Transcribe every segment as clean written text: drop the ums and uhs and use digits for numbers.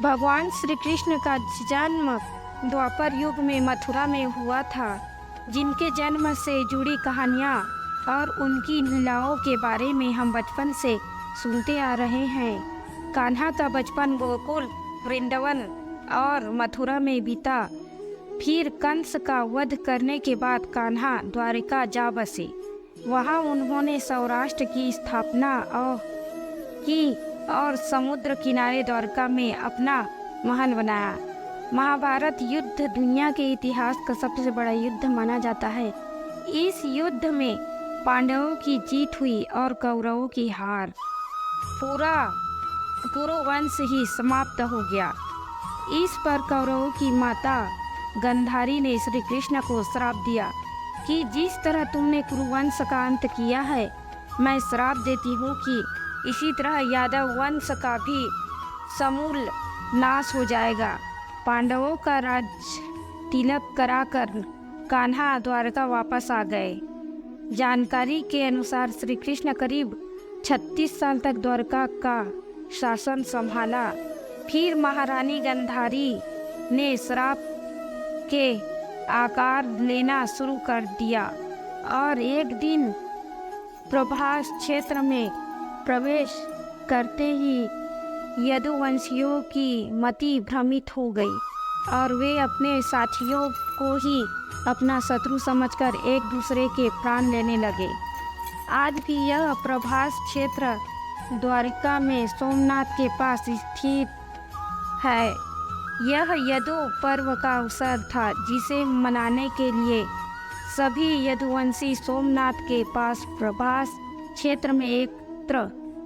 भगवान श्री कृष्ण का जन्म द्वापर युग में मथुरा में हुआ था। जिनके जन्म से जुड़ी कहानियाँ और उनकी लीलाओं के बारे में हम बचपन से सुनते आ रहे हैं। कान्हा का बचपन गोकुल, वृंदावन और मथुरा में बीता। फिर कंस का वध करने के बाद कान्हा द्वारिका जा बसे। वहाँ उन्होंने सौराष्ट्र की स्थापना और समुद्र किनारे द्वारका में अपना महल बनाया। महाभारत युद्ध दुनिया के इतिहास का सबसे बड़ा युद्ध माना जाता है। इस युद्ध में पांडवों की जीत हुई और कौरवों की हार। पूरा वंश ही समाप्त हो गया। इस पर कौरवों की माता गंधारी ने श्री कृष्ण को श्राप दिया कि जिस तरह तुमने कुरुवंश का अंत किया है, मैं श्राप देती हूँ कि इसी तरह यादव वंश का भी समूल नाश हो जाएगा। पांडवों का राज तिलक कराकर कान्हा द्वारका वापस आ गए। जानकारी के अनुसार श्री कृष्ण करीब 36 साल तक द्वारका का शासन संभाला। फिर महारानी गंधारी ने श्राप के आकार लेना शुरू कर दिया और एक दिन प्रभास क्षेत्र में प्रवेश करते ही यदुवंशियों की मति भ्रमित हो गई और वे अपने साथियों को ही अपना शत्रु समझकर एक दूसरे के प्राण लेने लगे। आज भी यह प्रभास क्षेत्र द्वारिका में सोमनाथ के पास स्थित है। यह यदु पर्व का अवसर था, जिसे मनाने के लिए सभी यदुवंशी सोमनाथ के पास प्रभास क्षेत्र में एकत्र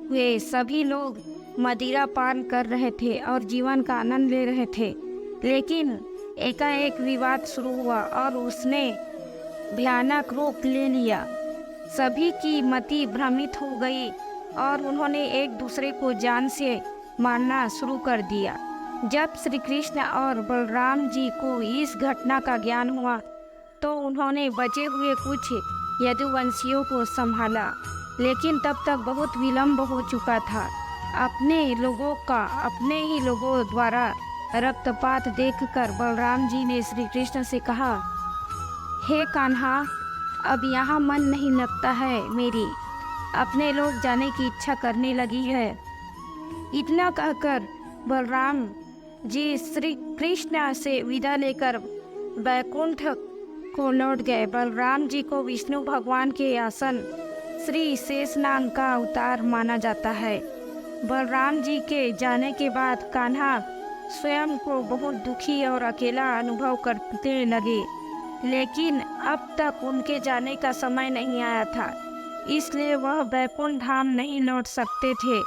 हुए। सभी लोग मदिरा पान कर रहे थे और जीवन का आनंद ले रहे थे, लेकिन एकाएक विवाद शुरू हुआ और उसने भयानक रूप ले लिया। सभी की मति भ्रमित हो गई और उन्होंने एक दूसरे को जान से मारना शुरू कर दिया। जब श्री कृष्ण और बलराम जी को इस घटना का ज्ञान हुआ तो उन्होंने बचे हुए कुछ यदुवंशियों को संभाला, लेकिन तब तक बहुत विलंब हो चुका था। अपने ही लोगों द्वारा रक्तपात देखकर बलराम जी ने श्री कृष्ण से कहा, हे कान्हा, अब यहाँ मन नहीं लगता है मेरी, अपने लोग जाने की इच्छा करने लगी है। इतना कहकर बलराम जी श्री कृष्ण से विदा लेकर बैकुंठ को लौट गए। बलराम जी को विष्णु भगवान के आसन श्री शेषनाग का अवतार माना जाता है। बलराम जी के जाने के बाद कान्हा स्वयं को बहुत दुखी और अकेला अनुभव करने लगे, लेकिन अब तक उनके जाने का समय नहीं आया था, इसलिए वह बैकुंठ धाम नहीं लौट सकते थे।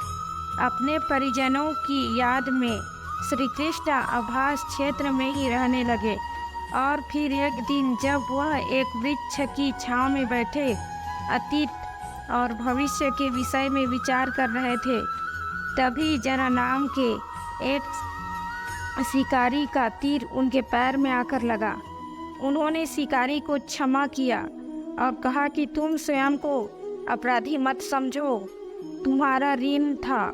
अपने परिजनों की याद में श्री कृष्ण आभास क्षेत्र में ही रहने लगे और फिर एक दिन जब वह एक वृक्ष की छांव में बैठे अतीत और भविष्य के विषय में विचार कर रहे थे, तभी जरा नाम के एक शिकारी का तीर उनके पैर में आकर लगा। उन्होंने शिकारी को क्षमा किया और कहा कि तुम स्वयं को अपराधी मत समझो, तुम्हारा ऋण था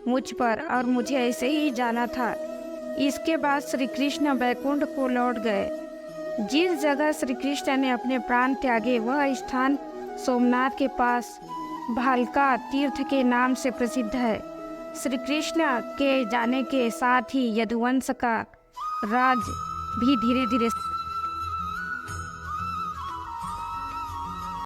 मुझ पर और मुझे ऐसे ही जाना था। इसके बाद श्री कृष्ण बैकुंठ को लौट गए। जिस जगह श्री कृष्ण ने अपने प्राण त्यागे वह स्थान सोमनाथ के पास भालका तीर्थ के नाम से प्रसिद्ध है। श्री कृष्ण के जाने के साथ ही यदुवंश का राज भी धीरे धीरे